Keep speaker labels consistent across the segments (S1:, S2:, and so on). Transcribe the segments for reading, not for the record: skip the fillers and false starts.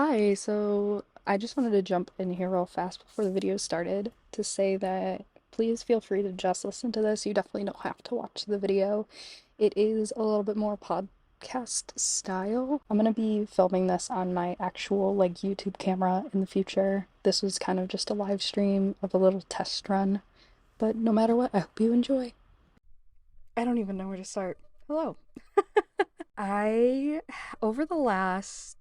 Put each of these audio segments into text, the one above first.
S1: Hi, so I just wanted to jump in here real fast before the video started to say that please feel free to just listen to this. You definitely don't have to watch the video. It is a little bit more podcast style. I'm gonna be filming this on my actual YouTube camera in the future. This was kind of just a live stream of a little test run, but no matter what, I hope you enjoy. I don't even know where to start. Hello. I, over the last,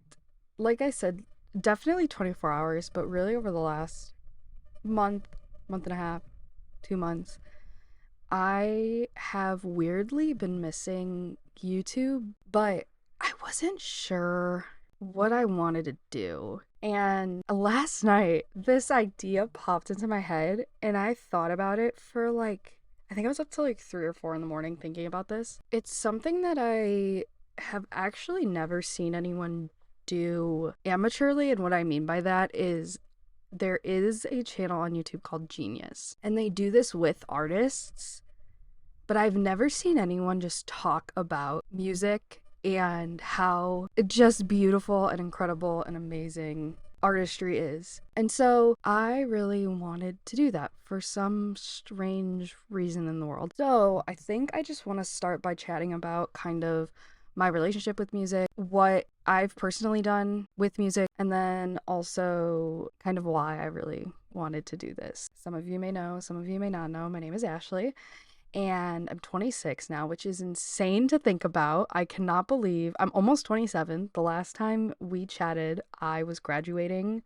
S1: like I said, definitely 24 hours, but really over the last month and a half, 2 months, I have weirdly been missing YouTube, but I wasn't sure what I wanted to do. And last night, this idea popped into my head, and I thought about it for I think I was up till 3 or 4 in the morning thinking about this. It's something that I have actually never seen anyone do amateurly, and what I mean by that is there is a channel on YouTube called Genius, and they do this with artists, but I've never seen anyone just talk about music and how just beautiful and incredible and amazing artistry is. And so I really wanted to do that for some strange reason in the world. So I think I just want to start by chatting about kind of my relationship with music, what I've personally done with music, and then also kind of why I really wanted to do this. Some of you may know, some of you may not know. My name is Ashley, and I'm 26 now, which is insane to think about. I cannot believe I'm almost 27. The last time we chatted, I was graduating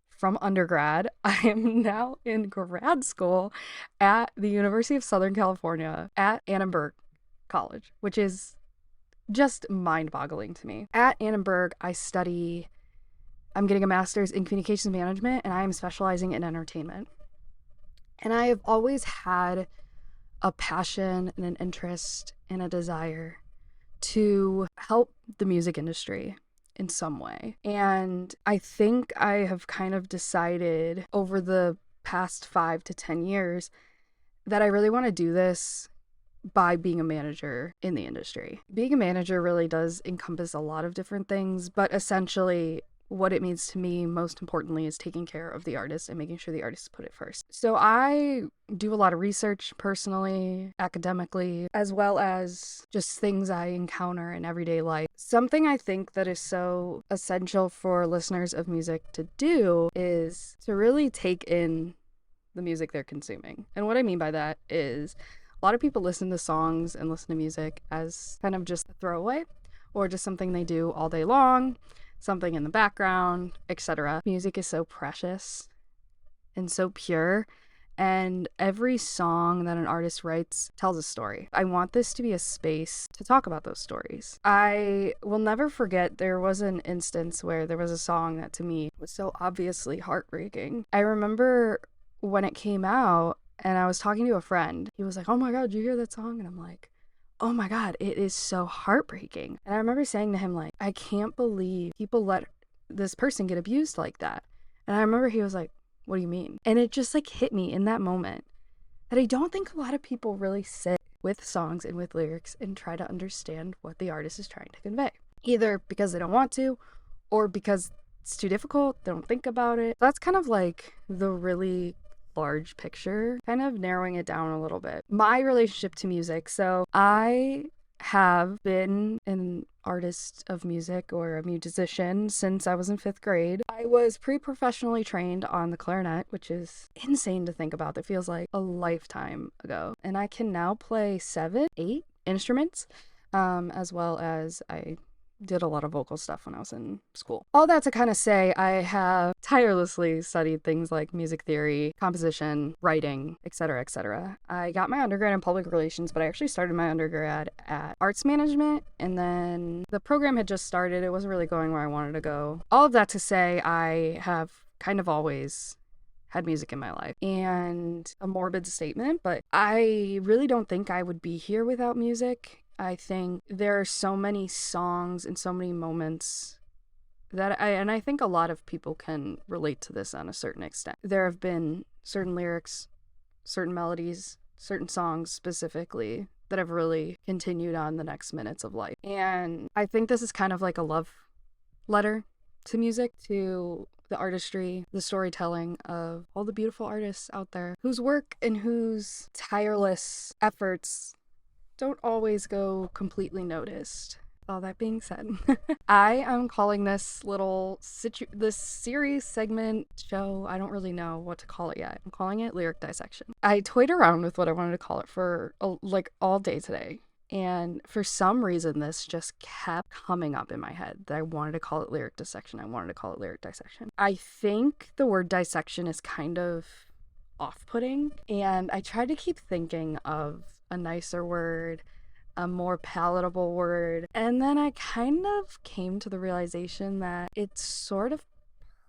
S1: from undergrad. I am now in grad school at the University of Southern California at Annenberg College, which is just mind-boggling to me. At Annenberg, I'm getting a master's in communications management, and I am specializing in entertainment. And I have always had a passion and an interest and a desire to help the music industry in some way. And I think I have kind of decided over the past 5 to 10 years that I really want to do this by being a manager in the industry. Being a manager really does encompass a lot of different things, but essentially what it means to me most importantly is taking care of the artist and making sure the artists put it first. So I do a lot of research personally, academically, as well as just things I encounter in everyday life. Something I think that is so essential for listeners of music to do is to really take in the music they're consuming. And what I mean by that is a lot of people listen to songs and listen to music as kind of just a throwaway or just something they do all day long, something in the background, etc. Music is so precious and so pure, and every song that an artist writes tells a story. I want this to be a space to talk about those stories. I will never forget there was an instance where there was a song that to me was so obviously heartbreaking. I remember when it came out, and I was talking to a friend. He was like, "Oh my God, did you hear that song?" And I'm like, "Oh my God, it is so heartbreaking." And I remember saying to him, I can't believe people let this person get abused like that. And I remember he was like, "What do you mean?" And it just hit me in that moment that I don't think a lot of people really sit with songs and with lyrics and try to understand what the artist is trying to convey. Either because they don't want to, or because it's too difficult, they don't think about it. That's kind of the really large picture, kind of narrowing it down a little bit. My relationship to music. So I have been an artist of music or a musician since I was in 5th grade. I was pre-professionally trained on the clarinet, which is insane to think about. That feels like a lifetime ago. And I can now play 7, 8 instruments, as well as I did a lot of vocal stuff when I was in school. All that to kind of say I have tirelessly studied things like music theory, composition, writing, etc., etc. I got my undergrad in public relations, but I actually started my undergrad at arts management, and then the program had just started. It wasn't really going where I wanted to go. All of that to say I have kind of always had music in my life. And a morbid statement, but I really don't think I would be here without music. I think there are so many songs and so many moments that I think a lot of people can relate to this on a certain extent. There have been certain lyrics, certain melodies, certain songs specifically that have really continued on the next minutes of life. And I think this is kind of like a love letter to music, to the artistry, the storytelling of all the beautiful artists out there whose work and whose tireless efforts don't always go completely noticed. All that being said, I am calling this this series segment show, I don't really know what to call it yet. I'm calling it Lyric Dissection. I toyed around with what I wanted to call it for like all day today. And for some reason, this just kept coming up in my head that I wanted to call it Lyric Dissection. I wanted to call it Lyric Dissection. I think the word dissection is kind of off-putting, and I tried to keep thinking of a nicer word, a more palatable word, and then I kind of came to the realization that it's sort of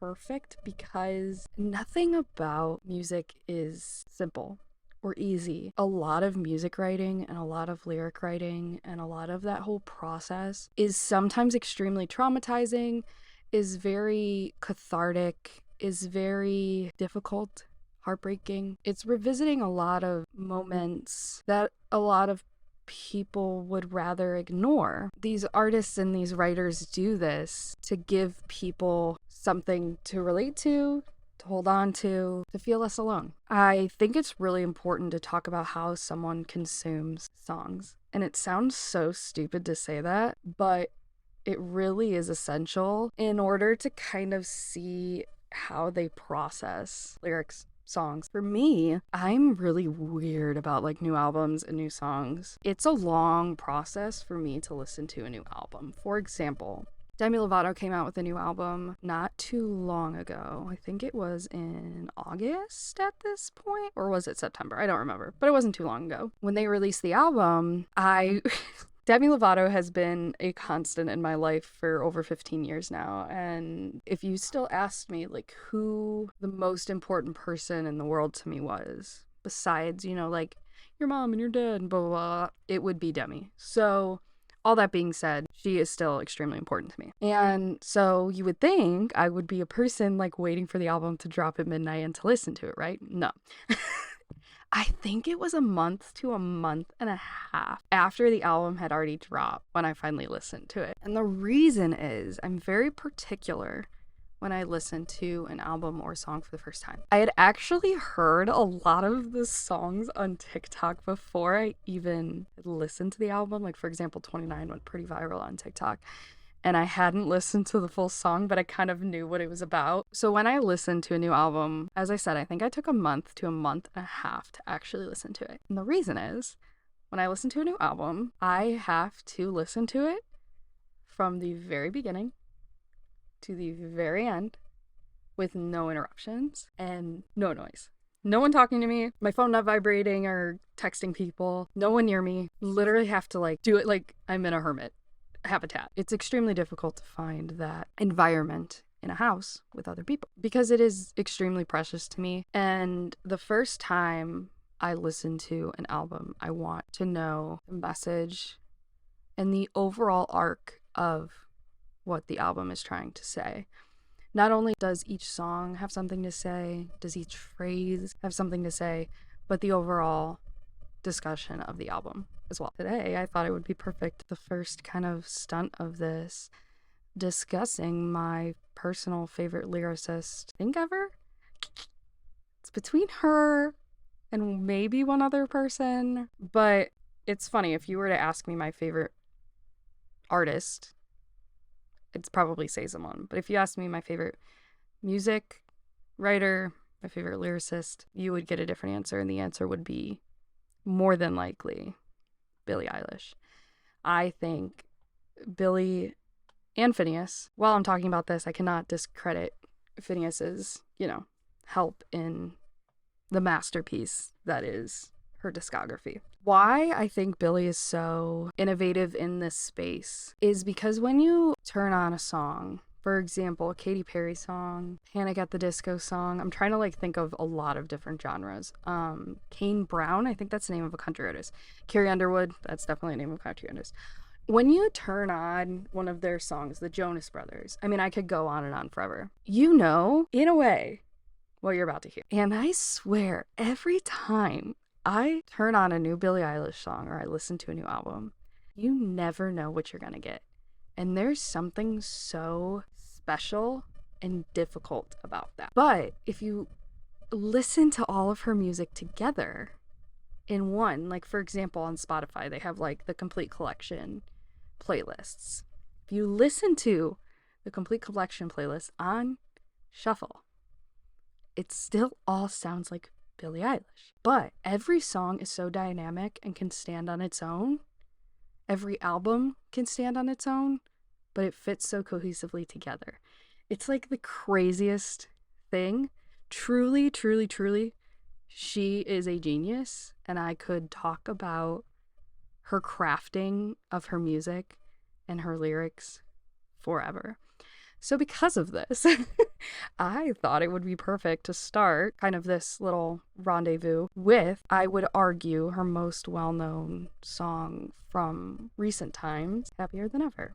S1: perfect because nothing about music is simple or easy. A lot of music writing and a lot of lyric writing and a lot of that whole process is sometimes extremely traumatizing, is very cathartic, is very difficult, heartbreaking. It's revisiting a lot of moments that a lot of people would rather ignore. These artists and these writers do this to give people something to relate to hold on to feel less alone. I think it's really important to talk about how someone consumes songs. And it sounds so stupid to say that, but it really is essential in order to kind of see how they process lyrics, songs. For me, I'm really weird about like new albums and new songs. It's a long process for me to listen to a new album. For example, Demi Lovato came out with a new album not too long ago. I think it was in August at this point, or was it September? I don't remember, but it wasn't too long ago. When they released the album, Demi Lovato has been a constant in my life for over 15 years now, and if you still asked me like who the most important person in the world to me was, besides, you know, like your mom and your dad and blah, blah, blah, it would be Demi. So all that being said, she is still extremely important to me. And so you would think I would be a person like waiting for the album to drop at midnight and to listen to it, right? No. I think it was a month to a month and a half after the album had already dropped when I finally listened to it. And the reason is I'm very particular when I listen to an album or song for the first time. I had actually heard a lot of the songs on TikTok before I even listened to the album. Like, for example, 29 went pretty viral on TikTok. And I hadn't listened to the full song, but I kind of knew what it was about. So when I listened to a new album, as I said, I think I took a month to a month and a half to actually listen to it. And the reason is, when I listen to a new album, I have to listen to it from the very beginning to the very end with no interruptions and no noise. No one talking to me, my phone not vibrating or texting people, no one near me. Literally have to like do it like I'm in a hermit habitat. It's extremely difficult to find that environment in a house with other people because it is extremely precious to me. And the first time I listen to an album, I want to know the message and the overall arc of what the album is trying to say. Not only does each song have something to say, does each phrase have something to say, but the overall discussion of the album as well. Today, I thought it would be perfect, the first kind of stunt of this, discussing my personal favorite lyricist, I think ever. It's between her and maybe one other person, but it's funny, if you were to ask me my favorite artist, it's probably say someone. But if you ask me my favorite music writer, my favorite lyricist, you would get a different answer, and the answer would be more than likely Billie Eilish. I think Billie and Finneas, while I'm talking about this, I cannot discredit Finneas's, help in the masterpiece that is her discography. Why I think Billie is so innovative in this space is because when you turn on a song, for example, a Katy Perry song, Panic at the Disco song, I'm trying to think of a lot of different genres. Kane Brown, I think that's the name of a country artist. Carrie Underwood, that's definitely the name of a country artist. When you turn on one of their songs, the Jonas Brothers, I mean, I could go on and on forever. You know, in a way, what you're about to hear. And I swear, every time I turn on a new Billie Eilish song or I listen to a new album, you never know what you're gonna get. And there's something so special and difficult about that. But if you listen to all of her music together in one, like for example on Spotify, they have like the complete collection playlists. If you listen to the complete collection playlist on shuffle, it still all sounds like Billie Eilish. But every song is so dynamic and can stand on its own. Every album can stand on its own, but it fits so cohesively together. It's like the craziest thing. Truly, truly, truly, she is a genius, and I could talk about her crafting of her music and her lyrics forever. So because of this, I thought it would be perfect to start kind of this little rendezvous with, I would argue, her most well-known song from recent times, Happier Than Ever.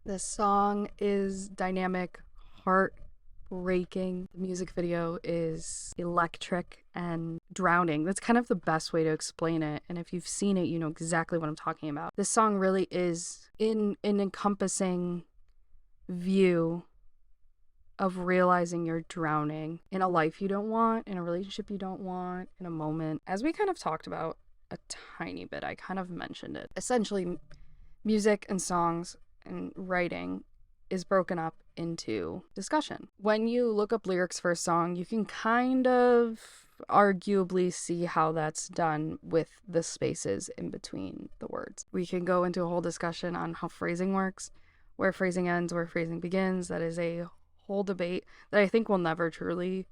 S1: This song is dynamic, heartbreaking. The music video is electric and drowning. That's kind of the best way to explain it. And if you've seen it, you know exactly what I'm talking about. This song really is an encompassing view of realizing you're drowning in a life you don't want, in a relationship you don't want, in a moment. As we kind of talked about a tiny bit, I kind of mentioned it. Essentially, music and songs and writing is broken up into discussion. When you look up lyrics for a song, you can kind of arguably see how that's done with the spaces in between the words. We can go into a whole discussion on how phrasing works, where phrasing ends, where phrasing begins. That is a whole debate that I think will never truly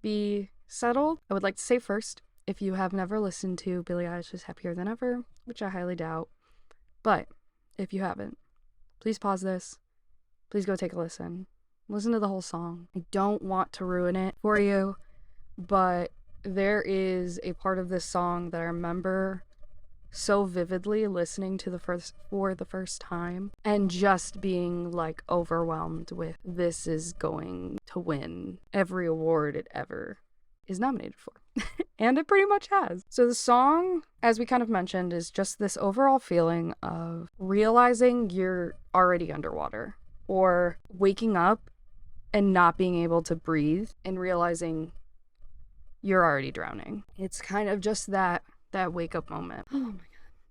S1: be settled. I would like to say first, if you have never listened to Billie Eilish's Happier Than Ever, which I highly doubt, but if you haven't, please pause this. Please go take a listen. Listen to the whole song. I don't want to ruin it for you, but there is a part of this song that I remember so vividly listening to for the first time and just being like overwhelmed with, this is going to win every award it ever is nominated for. And it pretty much has. So the song, as we kind of mentioned, is just this overall feeling of realizing you're already underwater, or waking up and not being able to breathe and realizing you're already drowning. It's kind of just that wake up moment. Oh my god.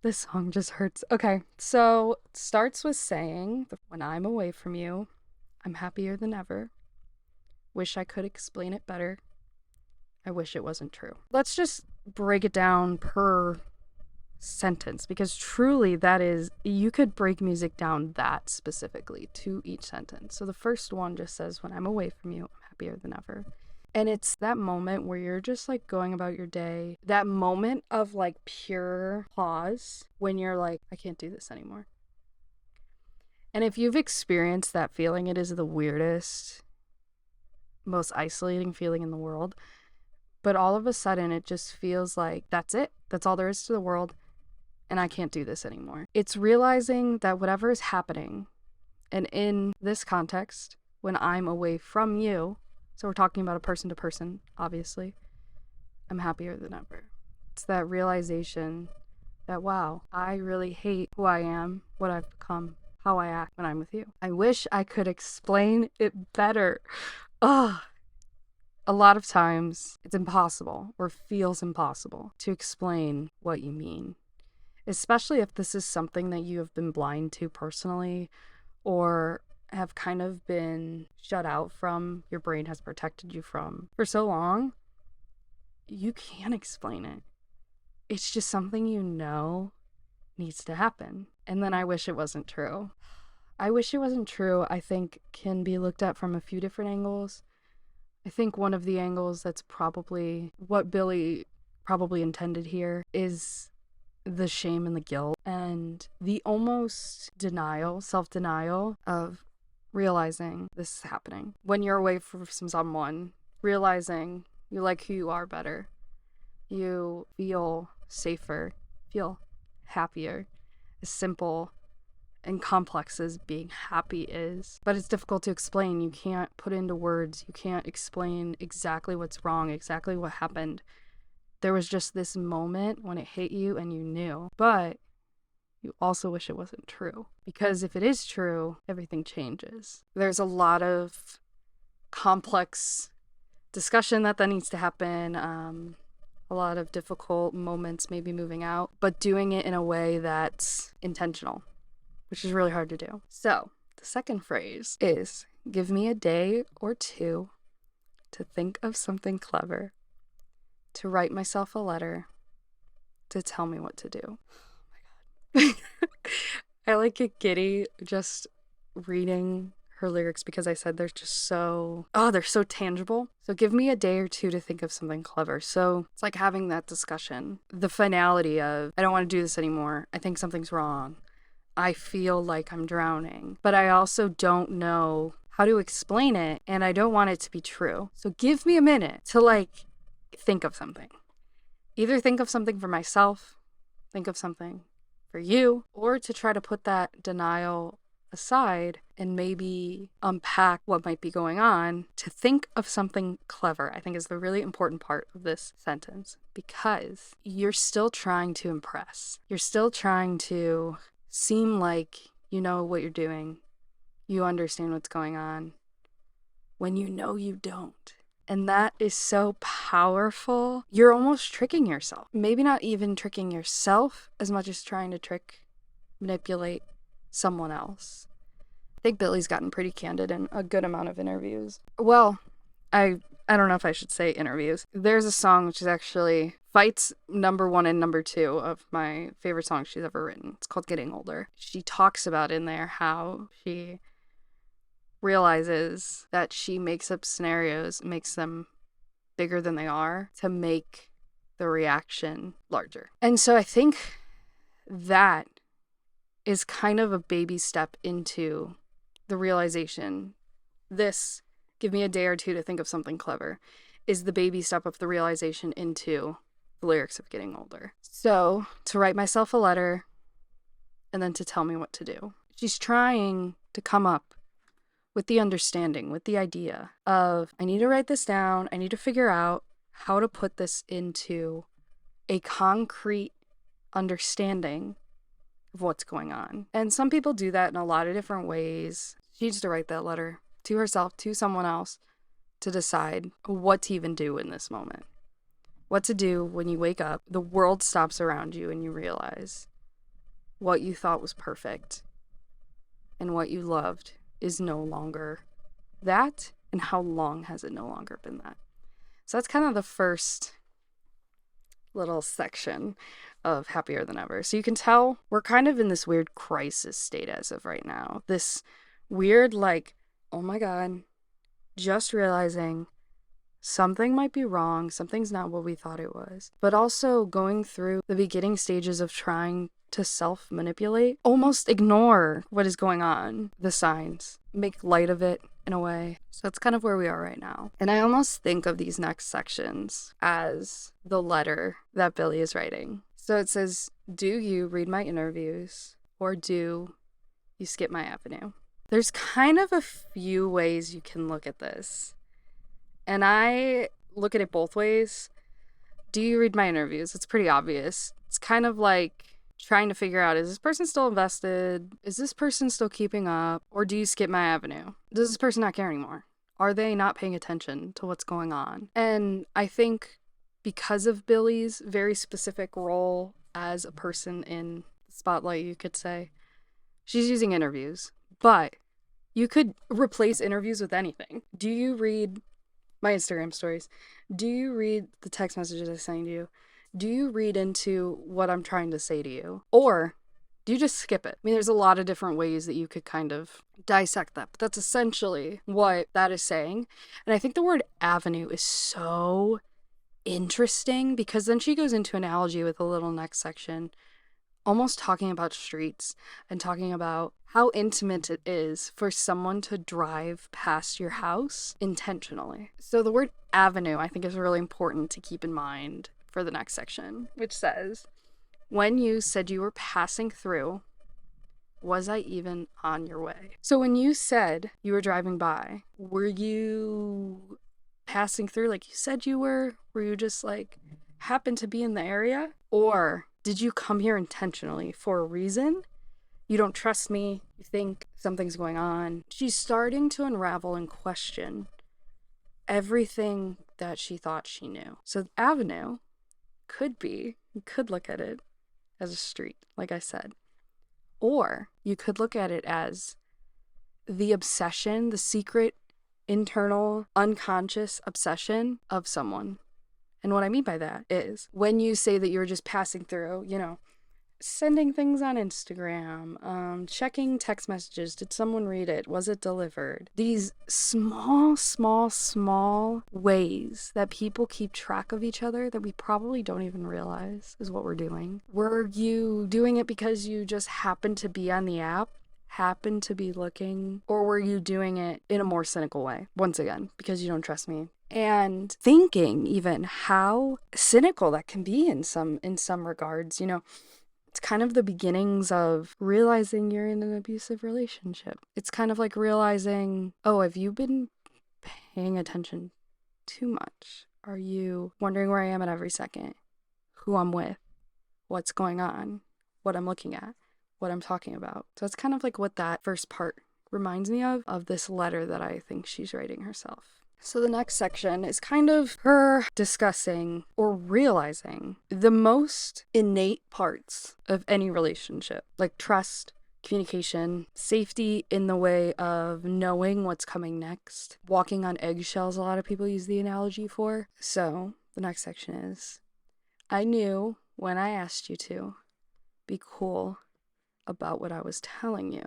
S1: This song just hurts. Okay, so it starts with saying, when I'm away from you, I'm happier than ever. Wish I could explain it better. I wish it wasn't true. Let's just break it down per sentence, because truly that is, you could break music down that specifically to each sentence. So the first one just says, when I'm away from you, I'm happier than ever. And it's that moment where you're just like going about your day, that moment of like pure pause when you're like, I can't do this anymore. And if you've experienced that feeling, it is the weirdest, most isolating feeling in the world. But all of a sudden, it just feels like that's it. That's all there is to the world. And I can't do this anymore. It's realizing that whatever is happening, and in this context, when I'm away from you, so we're talking about a person to person, obviously, I'm happier than ever. It's that realization that, wow, I really hate who I am, what I've become, how I act when I'm with you. I wish I could explain it better. Ugh. A lot of times it's impossible, or feels impossible, to explain what you mean, especially if this is something that you have been blind to personally, or have kind of been shut out from, your brain has protected you from for so long. You can't explain it. It's just something you know needs to happen. And then I wish it wasn't true. I wish it wasn't true, I think, can be looked at from a few different angles. I think one of the angles that's probably what Billie probably intended here is the shame and the guilt and the almost denial, self-denial of realizing this is happening. When you're away from someone, realizing you like who you are better, you feel safer, feel happier. As simple and complex as being happy is. But it's difficult to explain. You can't put into words. You can't explain exactly what's wrong, exactly what happened. There was just this moment when it hit you and you knew. But you also wish it wasn't true. Because if it is true, everything changes. There's a lot of complex discussion that needs to happen, a lot of difficult moments maybe moving out, but doing it in a way that's intentional, which is really hard to do. So the second phrase is, give me a day or two to think of something clever, to write myself a letter, to tell me what to do. Oh my God. I get giddy just reading her lyrics because I said they're just they're so tangible. So give me a day or two to think of something clever. So it's like having that discussion. The finality of, I don't want to do this anymore. I think something's wrong. I feel like I'm drowning. But I also don't know how to explain it, and I don't want it to be true. So give me a minute to think of something. Either think of something for myself, think of something for you, or to try to put that denial aside and maybe unpack what might be going on, to think of something clever, I think is the really important part of this sentence, because you're still trying to impress. You're still trying to seem like you know what you're doing. You understand what's going on when you know you don't. And that is so powerful. You're almost tricking yourself. Maybe not even tricking yourself as much as trying to manipulate someone else. I think Billie's gotten pretty candid in a good amount of interviews. Well, I don't know if I should say interviews. There's a song which is actually fights number 1 and number 2 of my favorite songs she's ever written. It's called Getting Older. She talks about in there how she realizes that she makes up scenarios, makes them bigger than they are to make the reaction larger. And so I think that is kind of a baby step into the realization. This, give me a day or two to think of something clever, is the baby step of the realization into the lyrics of Getting Older. So, to write myself a letter and then to tell me what to do. She's trying to come up with the understanding, with the idea of, I need to write this down, I need to figure out how to put this into a concrete understanding of what's going on. And some people do that in a lot of different ways. She needs to write that letter to herself, to someone else, to decide what to even do in this moment. What to do when you wake up, the world stops around you, and you realize what you thought was perfect and what you loved is no longer that, and how long has it no longer been that. So that's kind of the first little section of Happier Than Ever. So you can tell we're kind of in this weird crisis state as of right now. This weird, oh my God, just realizing something might be wrong, something's not what we thought it was. But also going through the beginning stages of trying to self-manipulate, almost ignore what is going on, the signs, make light of it in a way. So that's kind of where we are right now. And I almost think of these next sections as the letter that Billie is writing. So it says, do you read my interviews, or do you skip my avenue? There's kind of a few ways you can look at this. And I look at it both ways. Do you read my interviews? It's pretty obvious. It's kind of like trying to figure out, is this person still invested? Is this person still keeping up? Or do you skip my avenue? Does this person not care anymore? Are they not paying attention to what's going on? And I think because of Billie's very specific role as a person in the spotlight, you could say, she's using interviews. But you could replace interviews with anything. Do you read my Instagram stories? Do you read the text messages I send you? Do you read into what I'm trying to say to you? Or do you just skip it? I mean, there's a lot of different ways that you could kind of dissect that, but that's essentially what that is saying. And I think the word avenue is so interesting because then she goes into analogy with a little next section, almost talking about streets and talking about how intimate it is for someone to drive past your house intentionally. So the word avenue, I think, is really important to keep in mind for the next section, which says, when you said you were passing through, was I even on your way? So when you said you were driving by, were you passing through like you said you were? Were you just happened to be in the area? Or Did you come here intentionally for a reason? You don't trust me. You think something's going on. She's starting to unravel and question everything that she thought she knew. So the avenue could be, you could look at it as a street, like I said. Or you could look at it as the obsession, the secret, internal, unconscious obsession of someone. And what I mean by that is when you say that you're just passing through, sending things on Instagram, checking text messages. Did someone read it? Was it delivered? These small ways that people keep track of each other that we probably don't even realize is what we're doing. Were you doing it because you just happened to be on the app? Happened to be looking? Or were you doing it in a more cynical way? Once again, because you don't trust me. And thinking even how cynical that can be in some regards, it's kind of the beginnings of realizing you're in an abusive relationship. It's kind of like realizing, oh, have you been paying attention too much? Are you wondering where I am at every second? Who I'm with? What's going on? What I'm looking at? What I'm talking about? So it's kind of like what that first part reminds me of this letter that I think she's writing herself. So the next section is kind of her discussing or realizing the most innate parts of any relationship, like trust, communication, safety in the way of knowing what's coming next, walking on eggshells, a lot of people use the analogy for. So the next section is, I knew when I asked you to be cool about what I was telling you.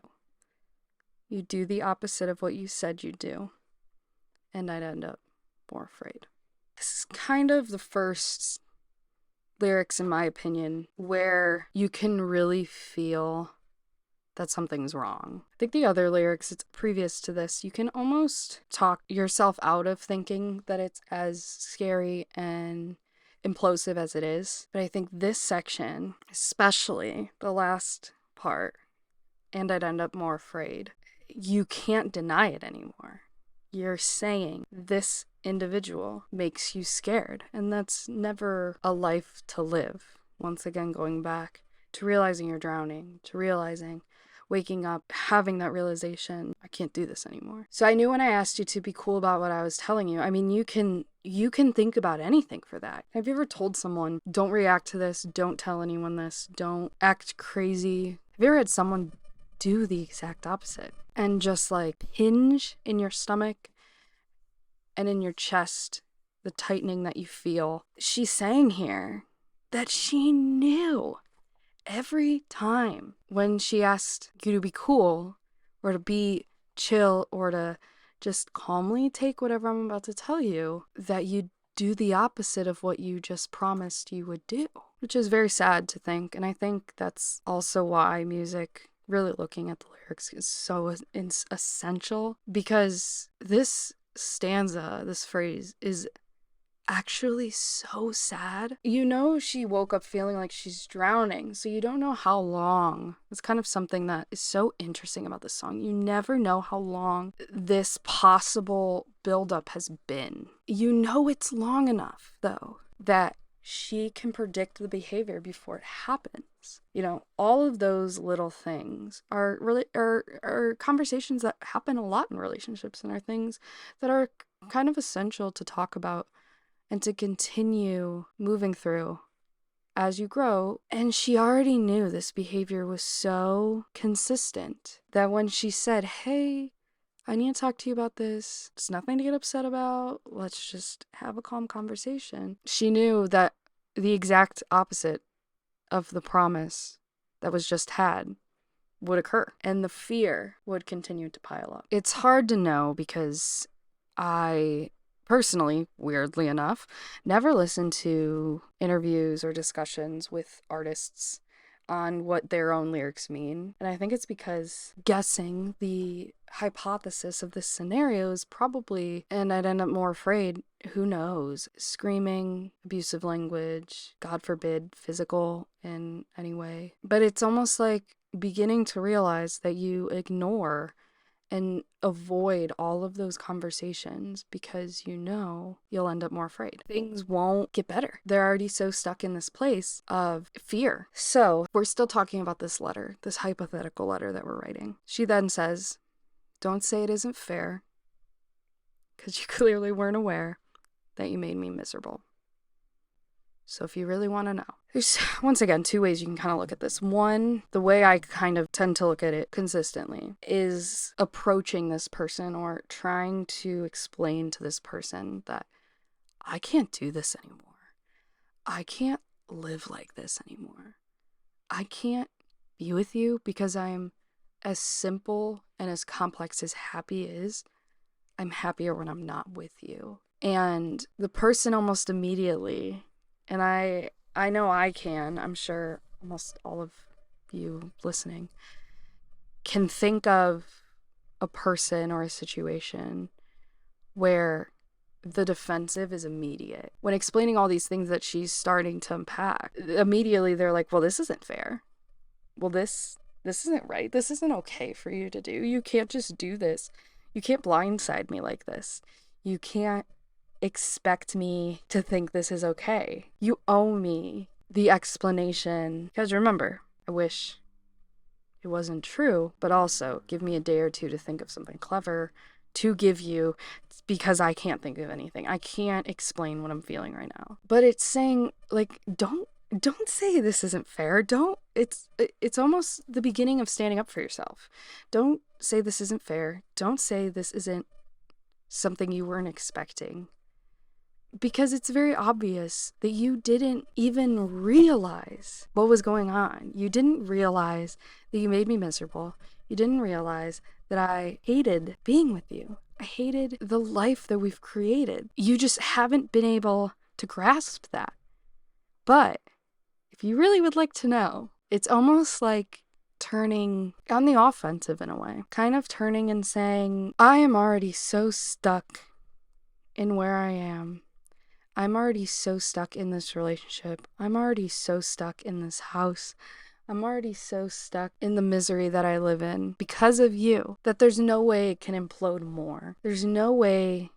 S1: You do the opposite of what you said you'd do. And I'd end up more afraid. This is kind of the first lyrics, in my opinion, where you can really feel that something's wrong. I think the other lyrics, it's previous to this, you can almost talk yourself out of thinking that it's as scary and implosive as it is. But I think this section, especially the last part, and I'd end up more afraid, you can't deny it anymore. You're saying this individual makes you scared, and that's never a life to live. Once again, going back to realizing you're drowning, to realizing, waking up, having that realization, I can't do this anymore. So I knew when I asked you to be cool about what I was telling you, I mean, you can think about anything for that. Have you ever told someone, don't react to this, don't tell anyone this, don't act crazy? Have you ever had someone do the exact opposite and just like hinge in your stomach and in your chest, the tightening that you feel? She's saying here that she knew every time when she asked you to be cool or to be chill or to just calmly take whatever I'm about to tell you, that you'd do the opposite of what you just promised you would do, which is very sad to think. And I think that's also why music, really looking at the lyrics, is so essential, because this stanza, this phrase, is actually so sad. She woke up feeling like she's drowning, so you don't know how long. It's kind of something that is so interesting about this song. You never know how long this possible buildup has been. It's long enough, though, that she can predict the behavior before it happens. All of those little things are really are conversations that happen a lot in relationships, and are things that are kind of essential to talk about and to continue moving through as you grow. And she already knew this behavior was so consistent that when she said, hey, I need to talk to you about this, it's nothing to get upset about, let's just have a calm conversation, she knew that the exact opposite of the promise that was just had would occur, and the fear would continue to pile up. It's hard to know, because I personally, weirdly enough, never listened to interviews or discussions with artists on what their own lyrics mean. And I think it's because guessing the hypothesis of this scenario is probably, and I'd end up more afraid, who knows, screaming, abusive language, God forbid, physical in any way. But it's almost like beginning to realize that you ignore and avoid all of those conversations because you know you'll end up more afraid. Things won't get better. They're already so stuck in this place of fear. So we're still talking about this letter, this hypothetical letter that we're writing. She then says, don't say it isn't fair because you clearly weren't aware that you made me miserable. So if you really want to know, there's, once again, two ways you can kind of look at this. One, the way I kind of tend to look at it consistently is approaching this person or trying to explain to this person that I can't do this anymore. I can't live like this anymore. I can't be with you because I'm as simple and as complex as happy is. I'm happier when I'm not with you. And the person almost immediately, and I know I can, I'm sure almost all of you listening can think of a person or a situation where the defensive is immediate. When explaining all these things that she's starting to unpack, immediately they're like, well, this isn't fair. Well, this isn't right. This isn't okay for you to do. You can't just do this. You can't blindside me like this. You can't expect me to think this is okay. You owe me the explanation. Because remember, I wish it wasn't true, but also give me a day or two to think of something clever to give you because I can't think of anything. I can't explain what I'm feeling right now. But it's saying, like, don't say this isn't fair. It's almost the beginning of standing up for yourself. Don't say this isn't fair. Don't say this isn't something you weren't expecting. Because it's very obvious that you didn't even realize what was going on. You didn't realize that you made me miserable. You didn't realize that I hated being with you. I hated the life that we've created. You just haven't been able to grasp that. But if you really would like to know, it's almost like turning on the offensive in a way. Kind of turning and saying, I am already so stuck in where I am. I'm already so stuck in this relationship. I'm already so stuck in this house. I'm already so stuck in the misery that I live in because of you that there's no way it can implode more. There's no way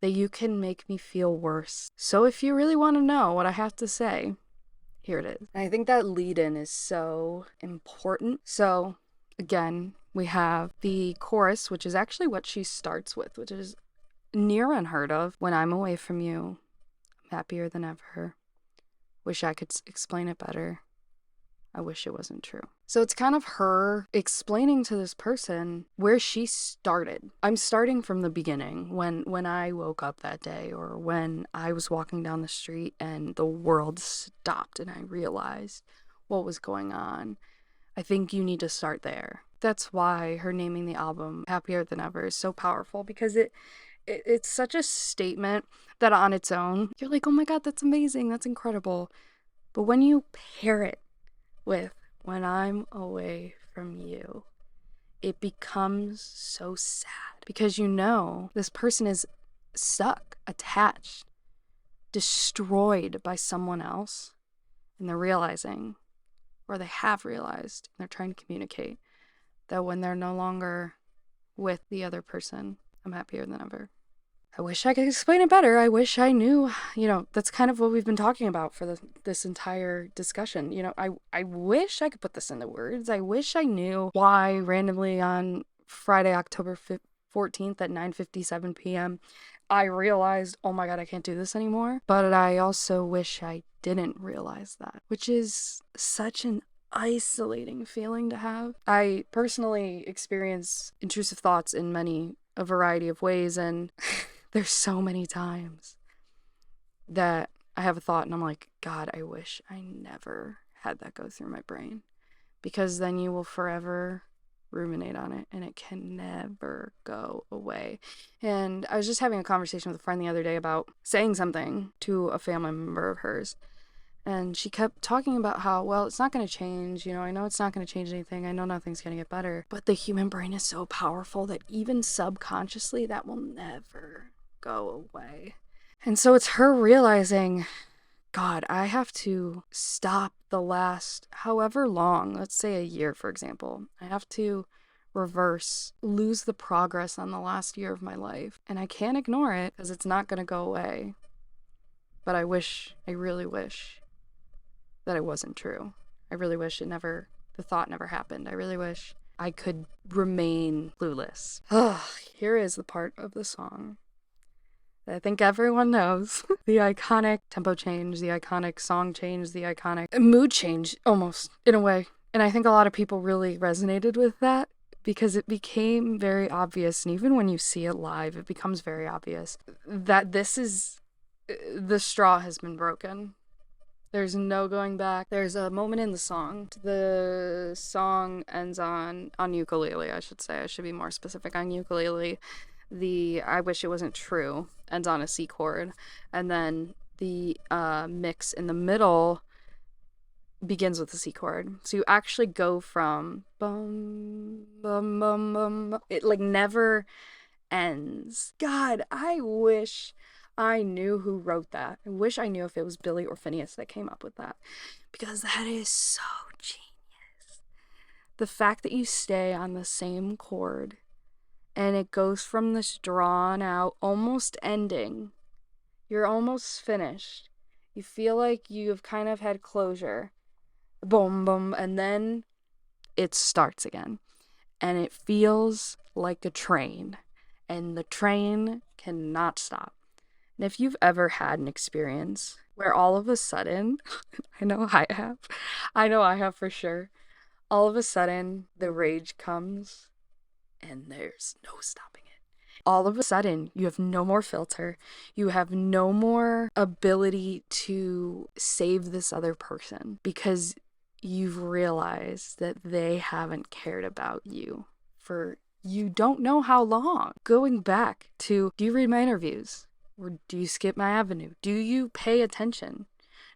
S1: that you can make me feel worse. So if you really want to know what I have to say, here it is. And I think that lead-in is so important. So again, we have the chorus, which is actually what she starts with, which is near unheard of. When I'm away from you, I'm happier than ever. Wish I could explain it better. I wish it wasn't true. So it's kind of her explaining to this person where she started. I'm starting from the beginning, when I woke up that day, or when I was walking down the street and the world stopped and I realized what was going on. I think you need to start there. That's why her naming the album Happier Than Ever is so powerful, because it's such a statement that on its own, you're like, oh my God, that's amazing, that's incredible. But when you pair it with when I'm away from you, it becomes so sad, because you know this person is stuck, attached, destroyed by someone else, and they're realizing, or they have realized, and they're trying to communicate that when they're no longer with the other person, I'm happier than ever. I wish I could explain it better. I wish I knew, that's kind of what we've been talking about for this entire discussion. I wish I could put this into words. I wish I knew why randomly on Friday, October 14th at 9:57 p.m., I realized, oh my God, I can't do this anymore. But I also wish I didn't realize that, which is such an isolating feeling to have. I personally experience intrusive thoughts in a variety of ways, and there's so many times that I have a thought and I'm like, God, I wish I never had that go through my brain, because then you will forever ruminate on it and it can never go away. And I was just having a conversation with a friend the other day about saying something to a family member of hers, and she kept talking about how, well, it's not going to change. I know it's not going to change anything. I know nothing's going to get better. But the human brain is so powerful that even subconsciously, that will never go away. And so it's her realizing, God, I have to stop the last however long, let's say a year, for example. I have to reverse, lose the progress on the last year of my life. And I can't ignore it because it's not going to go away. But I really wish that it wasn't true. I really wish the thought never happened. I really wish I could remain clueless. Here is the part of the song that I think everyone knows. The iconic tempo change, the iconic song change, the iconic mood change, almost, in a way. And I think a lot of people really resonated with that because it became very obvious, and even when you see it live, it becomes very obvious that the straw has been broken. There's no going back. There's a moment in the song. The song ends on ukulele, I should say. I should be more specific on ukulele. The I Wish It Wasn't True ends on a C chord. And then the mix in the middle begins with a C chord. So you actually go from bum, bum, bum, bum. It like never ends. God, I wish I knew who wrote that. I wish I knew if it was Billie or Finneas that came up with that. Because that is so genius. The fact that you stay on the same chord and it goes from this drawn out, almost ending. You're almost finished. You feel like you've kind of had closure. Boom, boom, and then it starts again. And it feels like a train. And the train cannot stop. And if you've ever had an experience where all of a sudden, I know I have for sure, all of a sudden the rage comes and there's no stopping it. All of a sudden you have no more filter. You have no more ability to save this other person because you've realized that they haven't cared about you for you don't know how long. Going back to, do you read my interviews? Or do you skip my avenue? Do you pay attention?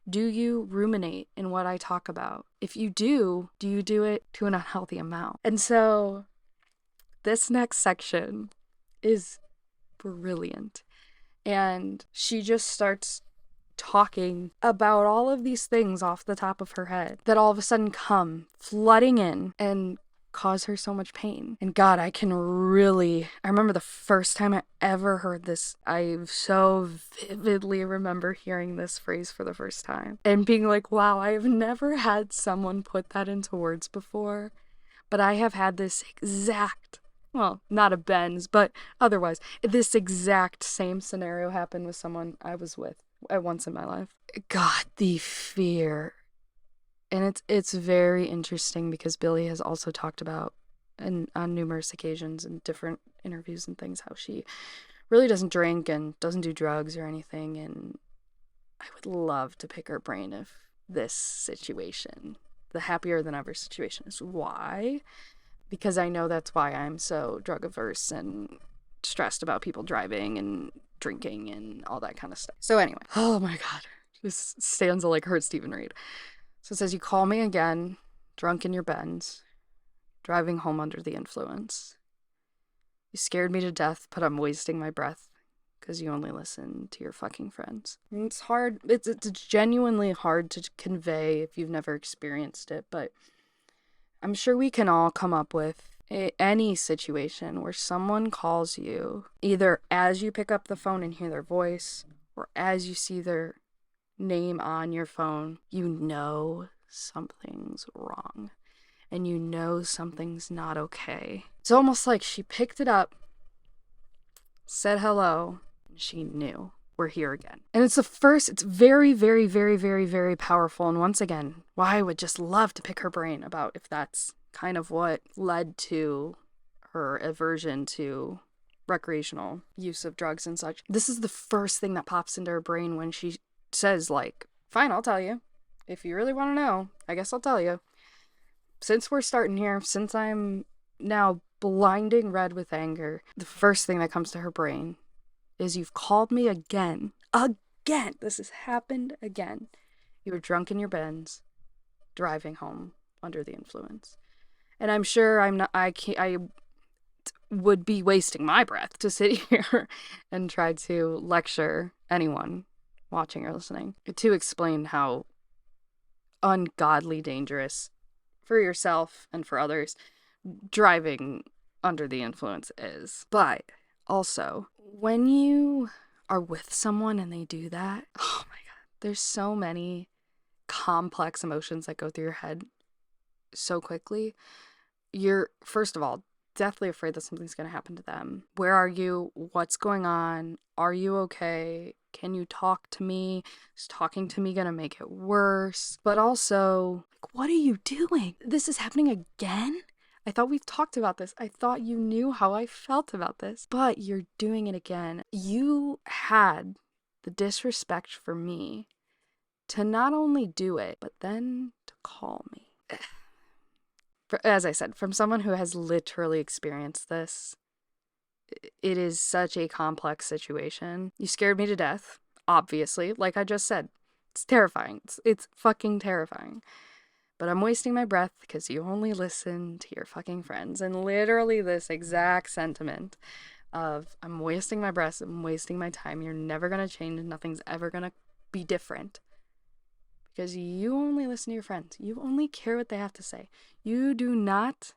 S1: Do you ruminate in what I talk about? If you do you do it to an unhealthy amount? And so this next section is brilliant. And she just starts talking about all of these things off the top of her head that all of a sudden come flooding in and cause her so much pain. And God, I remember the first time I ever heard this. I so vividly remember hearing this phrase for the first time and being like, wow, I have never had someone put that into words before, but I have had this exact, well, not a Benz, but otherwise, this exact same scenario happened with someone I was with at once in my life. God, the fear. And it's very interesting because Billie has also talked about on numerous occasions in different interviews and things how she really doesn't drink and doesn't do drugs or anything. And I would love to pick her brain if this situation, the happier than ever situation, is why. Because I know that's why I'm so drug averse and stressed about people driving and drinking and all that kind of stuff. So anyway, oh my God, this stanza like hurt Stephen Reed. So it says, you call me again, drunk in your Benz, driving home under the influence. You scared me to death, but I'm wasting my breath because you only listen to your fucking friends. And it's hard. It's genuinely hard to convey if you've never experienced it, but I'm sure we can all come up with any situation where someone calls you, either as you pick up the phone and hear their voice, or as you see their name on your phone, you know something's wrong and you know something's not okay. It's almost like she picked it up, said hello, and she knew we're here again. And it's very, very, very, very, very powerful. And once again, why I would just love to pick her brain about if that's kind of what led to her aversion to recreational use of drugs and such. This is the first thing that pops into her brain when she says, like, fine, I'll tell you. If you really want to know, I guess I'll tell you. Since we're starting here, since I'm now blinding red with anger, the first thing that comes to her brain is, you've called me again. Again! This has happened again. You were drunk in your Benz, driving home under the influence. And I'm sure I would be wasting my breath to sit here and try to lecture anyone watching or listening to explain how ungodly dangerous for yourself and for others driving under the influence is. But also, when you are with someone and they do that, oh my God, there's so many complex emotions that go through your head so quickly. You're, first of all, deathly afraid that something's going to happen to them. Where are you? What's going on? Are you okay? Can you talk to me? Is talking to me going to make it worse? But also, like, what are you doing? This is happening again? I thought we've talked about this. I thought you knew how I felt about this, but you're doing it again. You had the disrespect for me to not only do it, but then to call me. As I said, from someone who has literally experienced this, it is such a complex situation. You scared me to death, obviously. Like I just said, it's terrifying. It's fucking terrifying. But I'm wasting my breath because you only listen to your fucking friends. And literally this exact sentiment of I'm wasting my breath, I'm wasting my time, you're never going to change, nothing's ever going to be different. Because you only listen to your friends. You only care what they have to say. You do not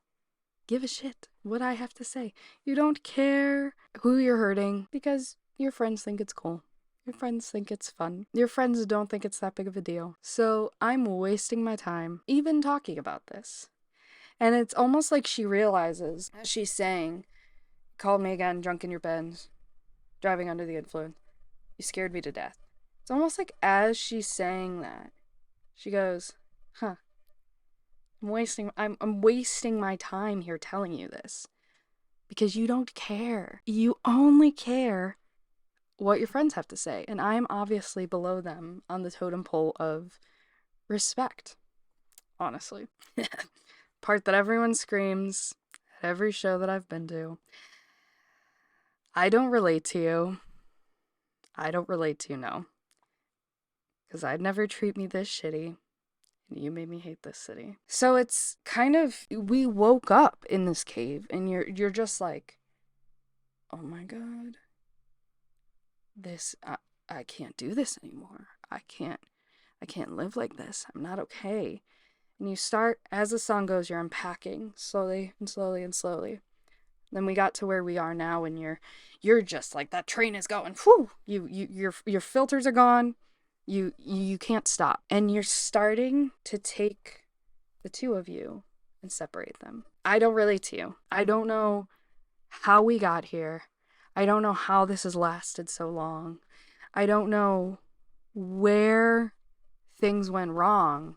S1: give a shit what I have to say. You don't care who you're hurting because your friends think it's cool. Your friends think it's fun. Your friends don't think it's that big of a deal. So I'm wasting my time even talking about this. And it's almost like she realizes, as she's saying, called me again, drunk in your Benz, driving under the influence. You scared me to death. It's almost like as she's saying that, she goes, huh, I'm wasting my time here telling you this. Because you don't care. You only care what your friends have to say. And I am obviously below them on the totem pole of respect. Honestly. Part that everyone screams at every show that I've been to. I don't relate to you. I don't relate to you, no. Because I'd never treat me this shitty. And you made me hate this city. So it's kind of, we woke up in this cave and you're just like, oh my God. I can't do this anymore. I can't live like this. I'm not okay. And you start, as the song goes, you're unpacking slowly and slowly and slowly. Then we got to where we are now, and you're just like, that train is going. Whew! Your filters are gone. You can't stop, and you're starting to take the two of you and separate them. I don't relate to you. I don't know how we got here. I don't know how this has lasted so long. I don't know where things went wrong,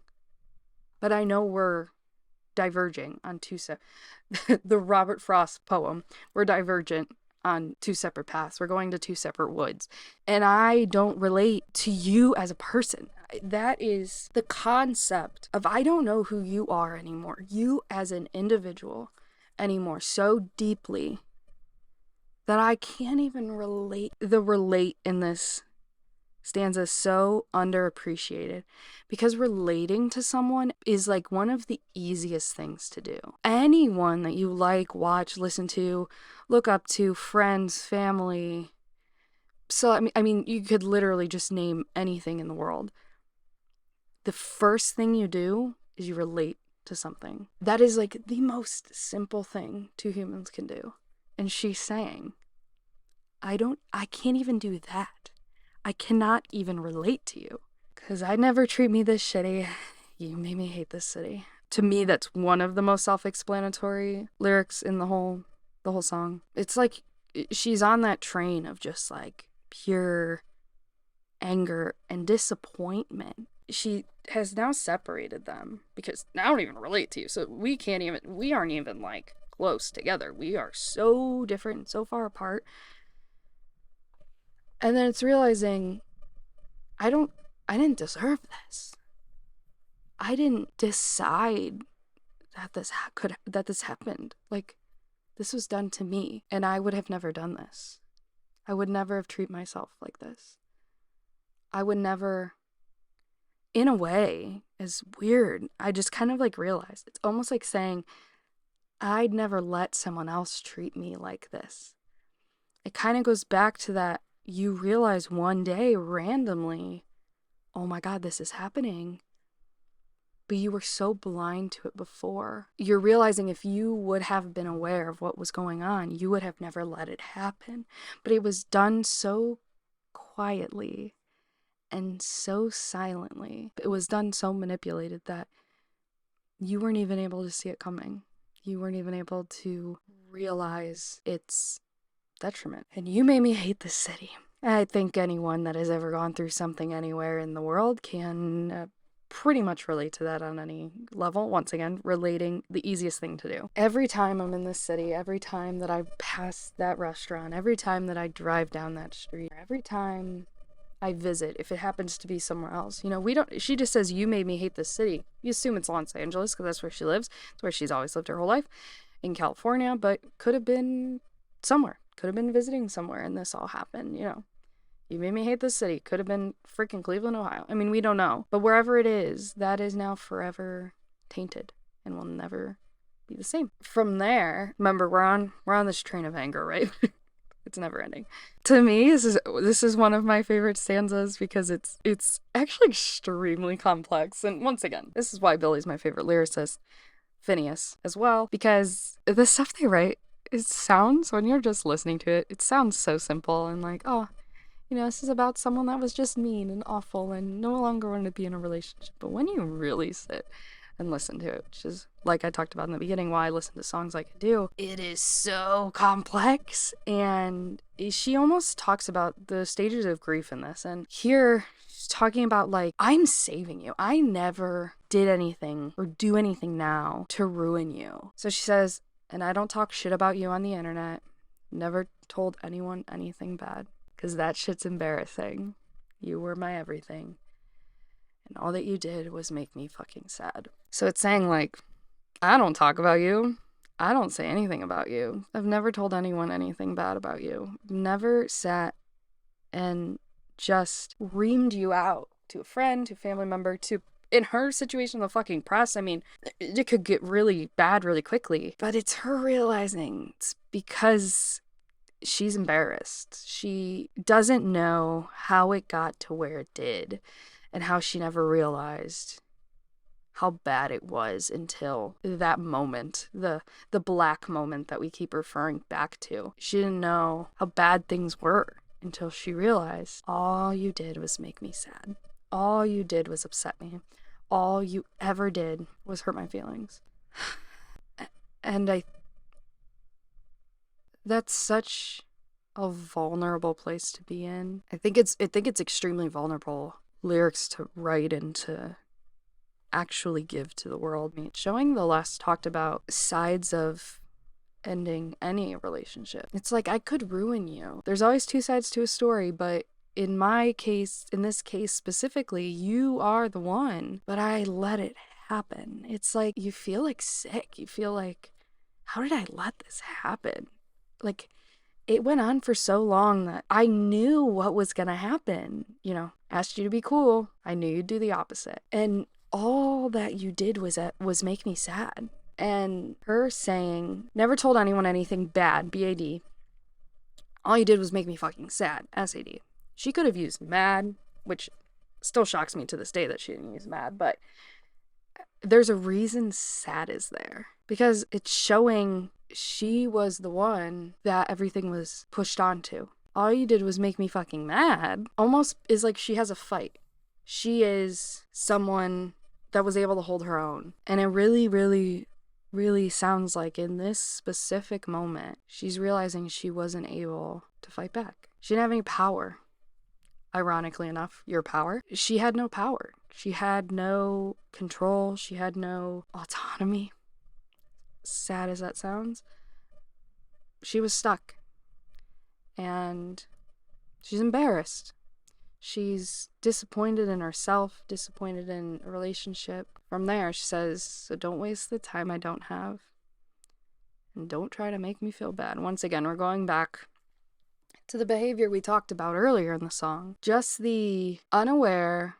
S1: but I know we're diverging on the Robert Frost poem, we're divergent on two separate paths. We're going to two separate woods. And I don't relate to you as a person. That is the concept of I don't know who you are anymore. You as an individual anymore so deeply that I can't even relate. The relate in this stanza is so underappreciated because relating to someone is like one of the easiest things to do. Anyone that you like, watch, listen to, look up to, friends, family. So, I mean, you could literally just name anything in the world. The first thing you do is you relate to something. That is like the most simple thing two humans can do. And she's saying, I can't even do that. I cannot even relate to you. Because I'd never treat me this shitty. You made me hate this city. To me, that's one of the most self-explanatory lyrics in the whole song. It's like she's on that train of just like pure anger and disappointment. She has now separated them because I don't even relate to you. So we aren't even like close together. We are so different and so far apart. And then it's realizing I didn't deserve this. I didn't decide that this happened. Like, this was done to me, and I would have never done this. I would never have treated myself like this. I would never, in a way, is weird. I just kind of like realized it's almost like saying I'd never let someone else treat me like this. It kind of goes back to that you realize one day randomly, oh my God, this is happening. but you were so blind to it before. You're realizing if you would have been aware of what was going on, you would have never let it happen. But it was done so quietly and so silently. It was done so manipulated that you weren't even able to see it coming. You weren't even able to realize its detriment. And you made me hate this city. I think anyone that has ever gone through something anywhere in the world can pretty much relate to that on any level. Once again, relating, the easiest thing to do. Every time I'm in this city, every time that I pass that restaurant, every time that I drive down that street, every time I visit, if it happens to be somewhere else, she just says, you made me hate this city. You assume it's Los Angeles because that's where she lives. It's where she's always lived her whole life, in California, but could have been somewhere. Could have been visiting somewhere and this all happened, You made me hate this city. Could have been freaking Cleveland, Ohio. I mean, we don't know. But wherever it is, that is now forever tainted and will never be the same. From there, remember, we're on this train of anger, right? It's never ending. To me, this is one of my favorite stanzas because it's actually extremely complex. And once again, this is why Billie's my favorite lyricist. Finneas as well, because the stuff they write, it sounds, when you're just listening to it, it sounds so simple and like, oh, this is about someone that was just mean and awful and no longer wanted to be in a relationship. But when you really sit and listen to it, which is, like I talked about in the beginning, why I listen to songs like I do, it is so complex. And she almost talks about the stages of grief in this. And here, she's talking about, like, I'm saving you. I never did anything or do anything now to ruin you. So she says, and I don't talk shit about you on the internet. Never told anyone anything bad. Because that shit's embarrassing. You were my everything. And all that you did was make me fucking sad. So it's saying, like, I don't talk about you. I don't say anything about you. I've never told anyone anything bad about you. Never sat and just reamed you out to a friend, to a family member, to, in her situation, the fucking press. I mean, it could get really bad really quickly. But it's her realizing it's because she's embarrassed. She doesn't know how it got to where it did and how she never realized how bad it was until that moment, the black moment that we keep referring back to. She didn't know how bad things were until she realized all you did was make me sad. All you did was upset me. All you ever did was hurt my feelings. And that's such a vulnerable place to be in. I think it's extremely vulnerable lyrics to write and to actually give to the world. I mean, showing the less talked about sides of ending any relationship. It's like, I could ruin you. There's always two sides to a story, but in my case, in this case specifically, you are the one, but I let it happen. It's like, you feel like sick. You feel like, how did I let this happen? Like, it went on for so long that I knew what was going to happen. Asked you to be cool. I knew you'd do the opposite. And all that you did was make me sad. And her saying, never told anyone anything bad, B-A-D. All you did was make me fucking sad, S-A-D. She could have used mad, which still shocks me to this day that she didn't use mad, but there's a reason sad is there. Because it's showing she was the one that everything was pushed onto. All you did was make me fucking mad. Almost is like she has a fight. She is someone that was able to hold her own. And it really, really, really sounds like in this specific moment, she's realizing she wasn't able to fight back. She didn't have any power. Ironically enough, your power. She had no power. She had no control. She had no autonomy. Sad as that sounds, she was stuck. And she's embarrassed. She's disappointed in herself, disappointed in a relationship. From there, she says, so don't waste the time I don't have. And don't try to make me feel bad. Once again, we're going back to the behavior we talked about earlier in the song. Just the unaware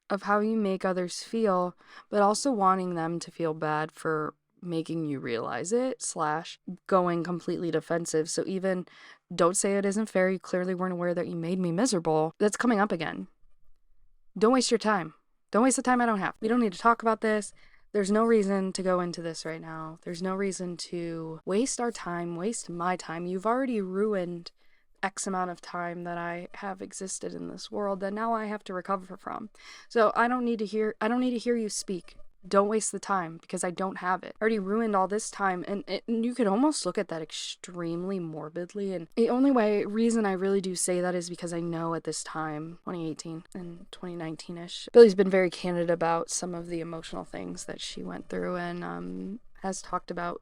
S1: of how you make others feel, but also wanting them to feel bad for making you realize it, / going completely defensive. So even don't say it isn't fair, you clearly weren't aware that you made me miserable. That's coming up again. Don't waste your time. Don't waste the time I don't have. We don't need to talk about this. There's no reason to go into this right now. There's no reason to waste our time, waste my time. You've already ruined X amount of time that I have existed in this world that now I have to recover from. So I don't need to hear you speak. Don't waste the time because I don't have it. I already ruined all this time, and you could almost look at that extremely morbidly. And the only reason I really do say that is because I know at this time, 2018 and 2019ish, Billie's been very candid about some of the emotional things that she went through, and has talked about,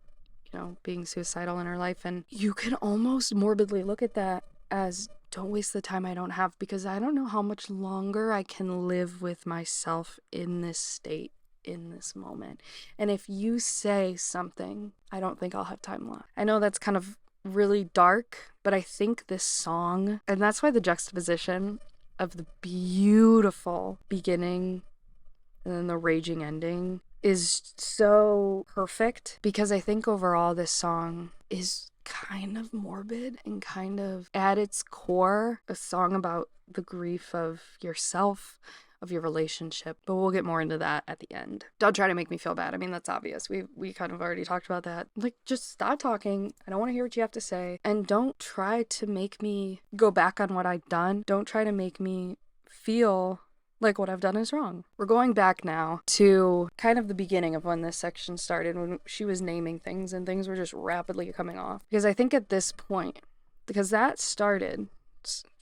S1: being suicidal in her life. And you can almost morbidly look at that as, don't waste the time I don't have, because I don't know how much longer I can live with myself in this state, in this moment. And if you say something, I don't think I'll have time left. I know that's kind of really dark, but I think this song, and that's why the juxtaposition of the beautiful beginning and then the raging ending is so perfect, because I think overall this song is kind of morbid and kind of at its core a song about the grief of yourself, of your relationship, but we'll get more into that at the end. Don't try to make me feel bad. I mean, that's obvious. We kind of already talked about that. Like, just stop talking. I don't want to hear what you have to say. And don't try to make me go back on what I've done. Don't try to make me feel like what I've done is wrong. We're going back now to kind of the beginning of when this section started, when she was naming things and things were just rapidly coming off. Because I think at this point, because that started,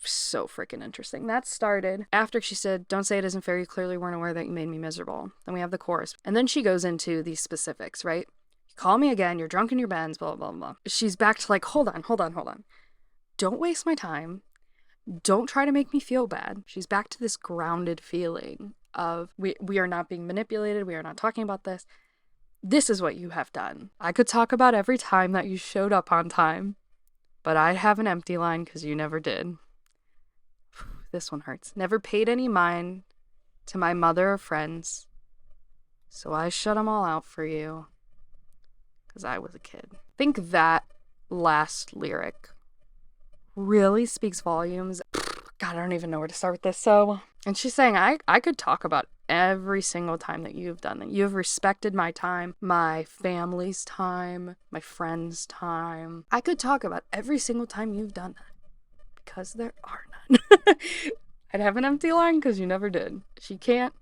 S1: so freaking interesting. That started after she said, don't say it isn't fair, you clearly weren't aware that you made me miserable. Then we have the chorus. And then she goes into these specifics, right? You call me again, you're drunk in your Benz, blah, blah, blah. She's back to like, hold on. Don't waste my time. Don't try to make me feel bad. She's back to this grounded feeling of we are not being manipulated. We are not talking about this. This is what you have done. I could talk about every time that you showed up on time, but I'd have an empty line because you never did. This one hurts. Never paid any mind to my mother or friends, so I shut them all out for you because I was a kid. I think that last lyric really speaks volumes. God, I don't even know where to start with this. So, and she's saying, I could talk about every single time that you've done that. You've respected my time, my family's time, my friends' time. I could talk about every single time you've done that, because there are none. I'd have an empty line because you never did. She can't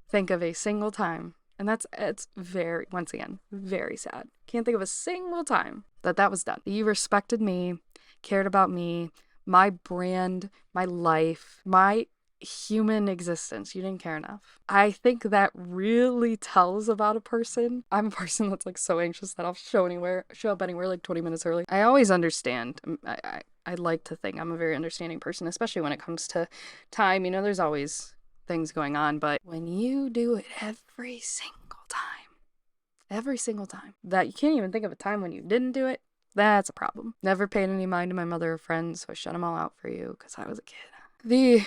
S1: think of a single time. And it's very, once again, very sad. Can't think of a single time that was done. You respected me, cared about me, my brand, my life, my human existence. You didn't care enough. I think that really tells about a person. I'm a person that's like so anxious that I'll show up anywhere like 20 minutes early. I always understand. I like to think I'm a very understanding person, especially when it comes to time. There's always things going on, but when you do it every single time, that you can't even think of a time when you didn't do it, that's a problem. Never paid any mind to my mother or friends, so I shut them all out for you because I was a kid. The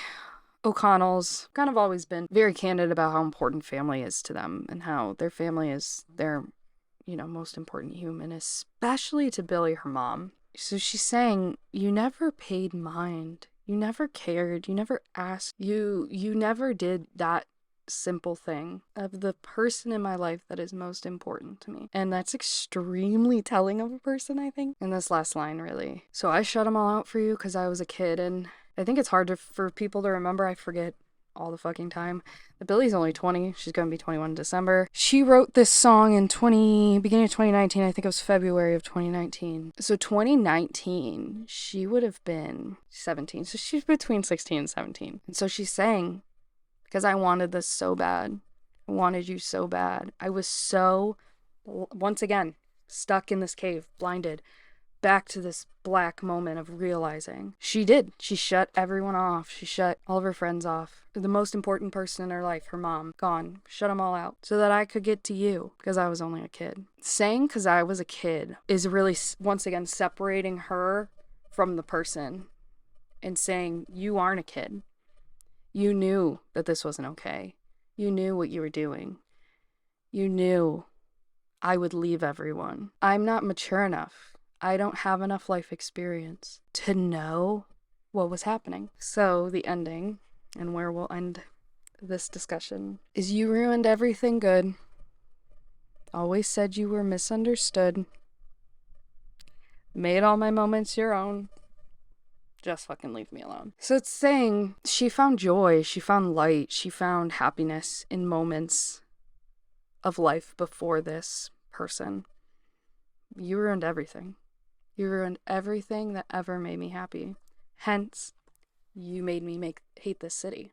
S1: O'Connells kind of always been very candid about how important family is to them and how their family is their, most important human, especially to Billie, her mom. So she's saying, you never paid mind. You never cared. You never asked. You never did that simple thing of the person in my life that is most important to me. And that's extremely telling of a person, I think. And this last line, really. So I shut them all out for you because I was a kid. And I think it's hard for people to remember. I forget all the fucking time. But Billie's only 20. She's going to be 21 in December. She wrote this song in beginning of 2019. I think it was February of 2019. So 2019, she would have been 17. So she's between 16 and 17. And so she's saying, because I wanted this so bad. I wanted you so bad. I was so, once again, stuck in this cave, blinded. Back to this black moment of realizing. She did. She shut everyone off. She shut all of her friends off. The most important person in her life, her mom, gone. Shut them all out so that I could get to you because I was only a kid. Saying because I was a kid is really, once again, separating her from the person and saying, you aren't a kid. You knew that this wasn't okay. You knew what you were doing. You knew I would leave everyone. I'm not mature enough. I don't have enough life experience to know what was happening. So the ending, and where we'll end this discussion is you ruined everything good. Always said you were misunderstood. Made all my moments your own. Just fucking leave me alone. So it's saying she found joy, she found light, she found happiness in moments of life before this person. You ruined everything. You ruined everything that ever made me happy. Hence, you made me hate this city.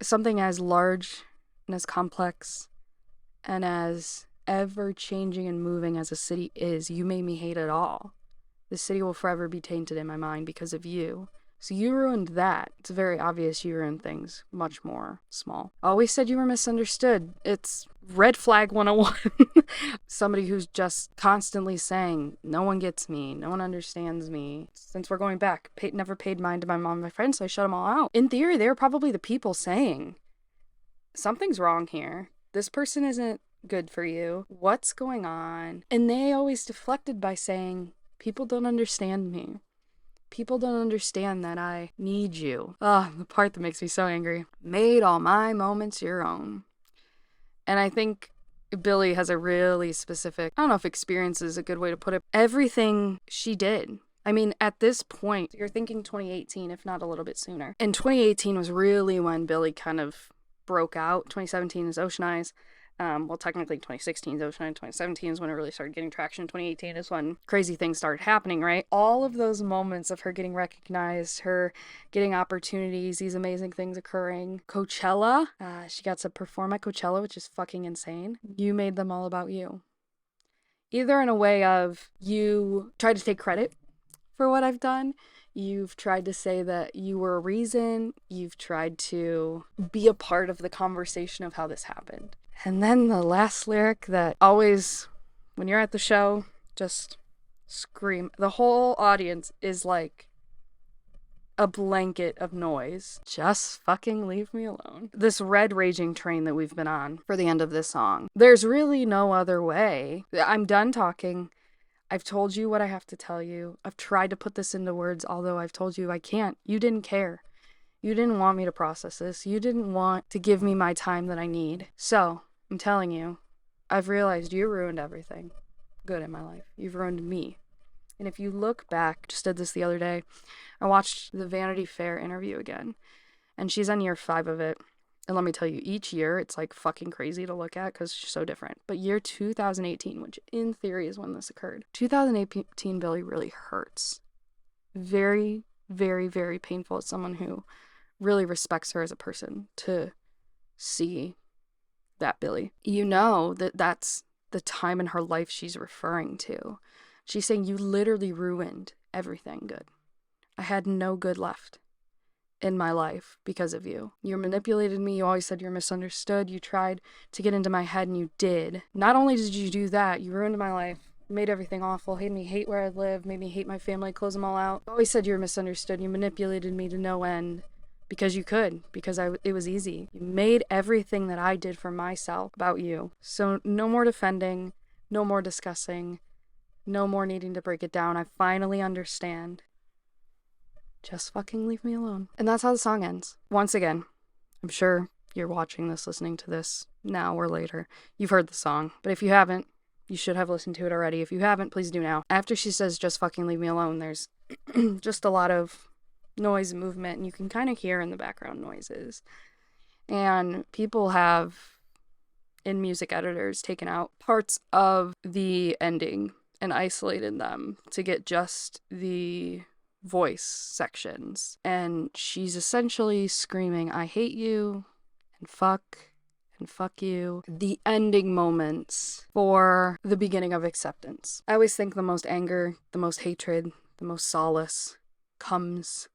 S1: Something as large and as complex and as ever-changing and moving as a city is, you made me hate it all. The city will forever be tainted in my mind because of you. So you ruined that. It's very obvious you ruined things much more small. Always said you were misunderstood. It's red flag 101. Somebody who's just constantly saying, no one gets me, no one understands me. Since we're going back, never paid mind to my mom and my friends, so I shut them all out. In theory, they were probably the people saying, something's wrong here. This person isn't good for you. What's going on? And they always deflected by saying, people don't understand me. People don't understand that I need you. The part that makes me so angry. Made all my moments your own. And I think Billie has a really specific, I don't know if experience is a good way to put it. Everything she did. I mean, at this point, you're thinking 2018, if not a little bit sooner. And 2018 was really when Billie kind of broke out. 2017 is Ocean Eyes. Well, technically 2016 is Ocean Eyes. 2017 is when it really started getting traction. 2018 is when crazy things started happening, right? All of those moments of her getting recognized, her getting opportunities, these amazing things occurring. Coachella, she got to perform at Coachella, which is fucking insane. You made them all about you. Either in a way of you tried to take credit for what I've done. You've tried to say that you were a reason. You've tried to be a part of the conversation of how this happened. And then the last lyric that always, when you're at the show, just scream. The whole audience is like a blanket of noise. Just fucking leave me alone. This red raging train that we've been on for the end of this song. There's really no other way. I'm done talking. I've told you what I have to tell you. I've tried to put this into words, although I've told you I can't. You didn't care. You didn't want me to process this. You didn't want to give me my time that I need. So, I'm telling you, I've realized you ruined everything good in my life. You've ruined me. And if you look back, just did this the other day, I watched the Vanity Fair interview again. And she's on year 5 of it. And let me tell you, each year, it's like fucking crazy to look at because she's so different. But year 2018, which in theory is when this occurred, 2018 Billie really hurts. Very, very, very painful as someone who really respects her as a person to see that Billie. You know that that's the time in her life she's referring to. She's saying, you literally ruined everything good. I had no good left in my life because of you. You manipulated me. You always said you're misunderstood. You tried to get into my head, and you did. Not only did you do that, you ruined my life, made everything awful, made me hate where I live, made me hate my family, close them all out. You always said you were misunderstood. You manipulated me to no end. Because you could, because it was easy. You made everything that I did for myself about you. So no more defending, no more discussing, no more needing to break it down. I finally understand. Just fucking leave me alone. And that's how the song ends. Once again, I'm sure you're watching this, listening to this now or later. You've heard the song, but if you haven't, you should have listened to it already. If you haven't, please do now. After she says, just fucking leave me alone, there's just a lot of noise and movement, and you can kind of hear in the background noises. And people have, in music editors, taken out parts of the ending and isolated them to get just the voice sections. And she's essentially screaming, I hate you, and fuck you. The ending moments for the beginning of acceptance. I always think the most anger, the most hatred, the most solace comes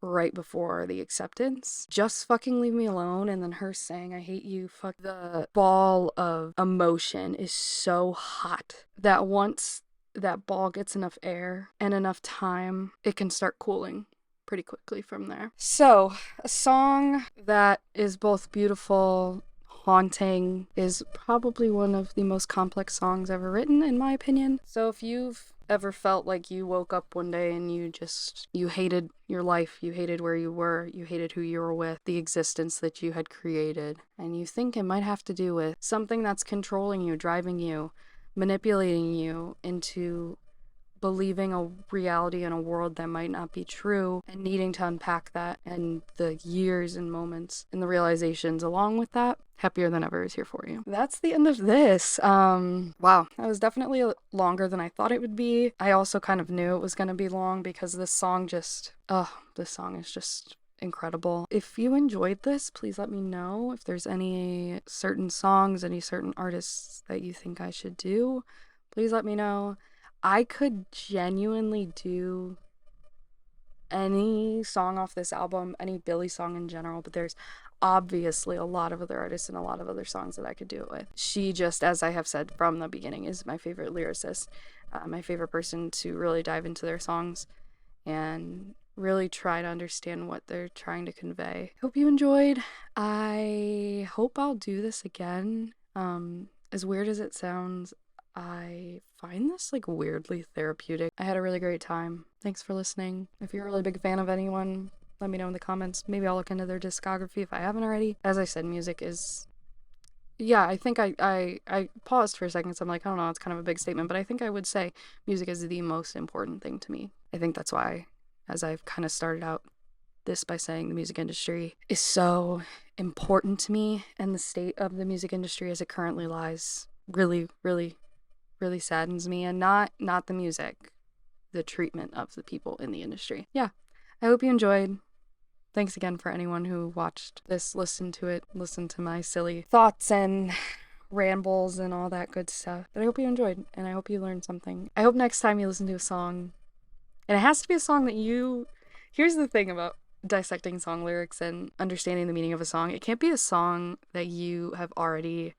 S1: right before the acceptance. Just fucking leave me alone. And then her saying, I hate you, fuck. The ball of emotion is so hot that once that ball gets enough air and enough time, it can start cooling pretty quickly from there. So, a song that is both beautiful, haunting, is probably one of the most complex songs ever written, in my opinion. So if you've ever felt like you woke up one day and you hated your life, you hated where you were, you hated who you were with, the existence that you had created, and you think it might have to do with something that's controlling you, driving you, manipulating you into believing a reality in a world that might not be true, and needing to unpack that, and the years and moments and the realizations along with that, Happier Than Ever is here for you. That's the end of this. Wow, that was definitely longer than I thought it would be. I also kind of knew it was going to be long because this song is just incredible. If you enjoyed this, please let me know. If there's any certain songs, any certain artists that you think I should do, please let me know. I could genuinely do any song off this album, any Billie song in general, but there's obviously a lot of other artists and a lot of other songs that I could do it with. She just, as I have said from the beginning, is my favorite lyricist, my favorite person to really dive into their songs and really try to understand what they're trying to convey. Hope you enjoyed. I hope I'll do this again. As weird as it sounds, I find this like weirdly therapeutic. I had a really great time. Thanks for listening. If you're a really big fan of anyone, let me know in the comments. Maybe I'll look into their discography if I haven't already. As I said, music is... Yeah, I think I paused for a second, so I'm like, I don't know, it's kind of a big statement, but I think I would say music is the most important thing to me. I think that's why, as I've kind of started out this by saying the music industry is so important to me, and the state of the music industry as it currently lies really, really, really saddens me, and not the music, the treatment of the people in the industry. Yeah, I hope you enjoyed. Thanks again for anyone who watched this, listened to it, listened to my silly thoughts and rambles and all that good stuff. But I hope you enjoyed, and I hope you learned something. I hope next time you listen to a song, and it has to be a song that you... Here's the thing about dissecting song lyrics and understanding the meaning of a song. It can't be a song that you have already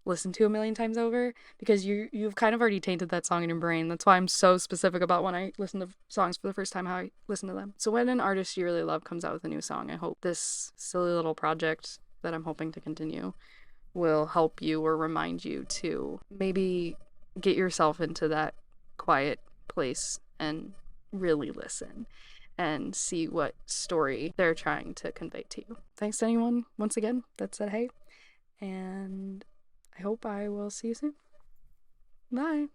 S1: listened to a million times over, because you've kind of already tainted that song in your brain. That's why I'm so specific about when I listen to songs for the first time, how I listen to them. So when an artist you really love comes out with a new song, I hope this silly little project that I'm hoping to continue will help you or remind you to maybe get yourself into that quiet place and really listen and see what story they're trying to convey to you. Thanks to anyone, once again, that said hey, and I hope I will see you soon. Bye.